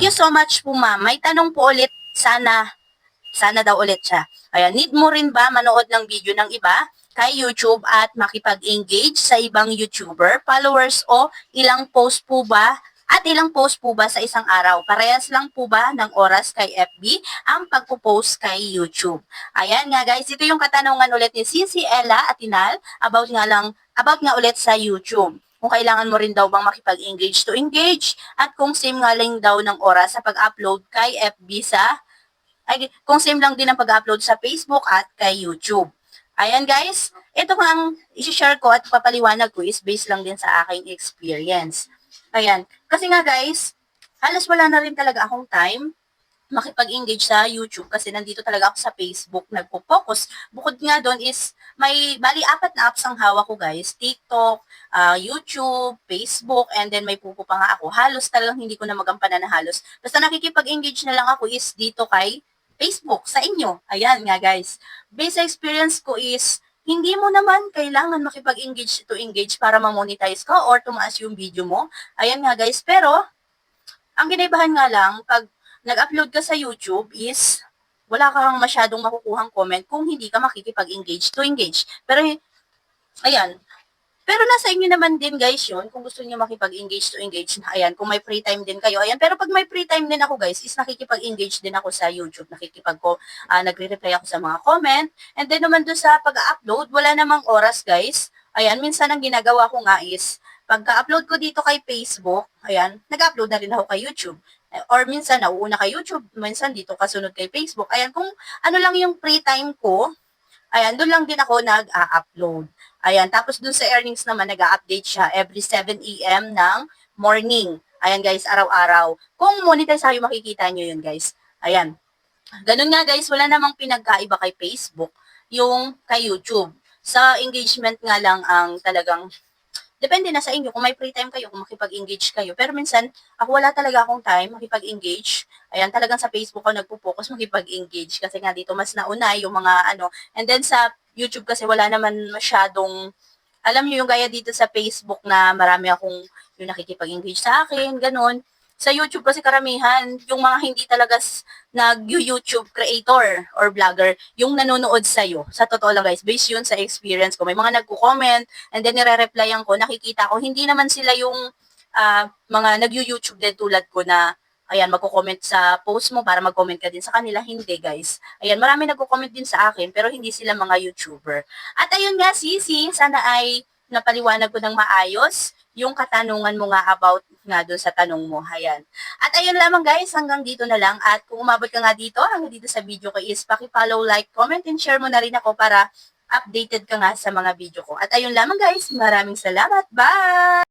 Thank you so much po, ma'am. May tanong po ulit, sana daw ulit siya. Ayan, need mo rin ba manood ng video ng iba kay YouTube at makipag-engage sa ibang YouTuber, followers o ilang post po ba sa isang araw? Parehas lang po ba ng oras kay FB ang pagpo-post kay YouTube? Ayan nga guys, ito yung katanungan ulit ni Sisi Ella Atinal about nga ulit sa YouTube. Kung kailangan mo rin daw bang makipag-engage to engage at kung same nga lang daw ng oras sa pag-upload kay FB kung same lang din ang pag-upload sa Facebook at kay YouTube. Ayan guys, ito nga ang isi-share ko at papaliwanag ko is based lang din sa aking experience. Ayan, kasi nga guys, halos wala na rin talaga akong time makipag-engage sa YouTube kasi nandito talaga ako sa Facebook nagpo-focus. Bukod nga doon is bali 4 na apps ang hawak ko guys. TikTok, YouTube, Facebook, and then may pupo pa nga ako. Halos talagang hindi ko na magampanan na halos. Basta nakikipag-engage na lang ako is dito kay Facebook, sa inyo. Ayan nga guys. Based sa experience ko is hindi mo naman kailangan makipag-engage to engage para ma-monetize ka or tumaas yung video mo. Ayan nga guys. Pero, ang ginaibahan nga lang, pag nag-upload ka sa YouTube is wala kang masyadong makukuhang comment kung hindi ka makikipag-engage to engage. Pero, ayan. Pero nasa inyo naman din guys yun, kung gusto niyo makipag-engage to engage, ayan, kung may free time din kayo, ayan, pero pag may free time din ako guys, is nakikipag-engage din ako sa YouTube, nagre-reply ako sa mga comment, and then naman doon sa pag-upload, wala namang oras guys, ayan, minsan ang ginagawa ko nga is, pagka-upload ko dito kay Facebook, ayan, nag-upload na rin ako kay YouTube. Or minsan, nauuna kay YouTube, minsan dito kasunod kay Facebook. Ayan, kung ano lang yung free time ko, ayan, doon lang din ako nag-upload. Ayan, tapos doon sa earnings naman, nag-update siya every 7 a.m. ng morning. Ayan guys, araw-araw. Kung monetize tayo, makikita nyo yun guys. Ayan. Ganun nga guys, wala namang pinagkaiba kay Facebook, yung kay YouTube. Sa engagement nga lang ang talagang depende na sa inyo kung may free time kayo, kung makipag-engage kayo. Pero minsan, ako wala talaga akong time makipag-engage. Ayan, talagang sa Facebook ako nagpo-focus makipag-engage kasi nga dito mas nauna yung mga ano. And then sa YouTube kasi wala naman masyadong, alam niyo yung gaya dito sa Facebook na marami akong yung nakikipag-engage sa akin, ganun. Sa YouTube kasi karamihan, yung mga hindi talaga nag-YouTube creator or vlogger, yung nanonood sa'yo. Sa totoo lang guys, based yun sa experience ko. May mga nagko-comment, and then nire-replyan ko, nakikita ko, hindi naman sila yung mga nag-YouTube din tulad ko na, ayan, magko-comment sa post mo para mag-comment ka din sa kanila. Hindi guys. Ayan, marami nagko-comment din sa akin, pero hindi sila mga YouTuber. At ayun nga, Sisi, sana ay napaliwanag ko ng maayos yung katanungan mo nga about nga doon sa tanong mo. Ayan. At ayun lamang guys, hanggang dito na lang. At kung umabot ka nga dito, hanggang dito sa video ko is paki-follow, like, comment, and share mo na rin ako para updated ka nga sa mga video ko. At ayun lamang guys, maraming salamat. Bye!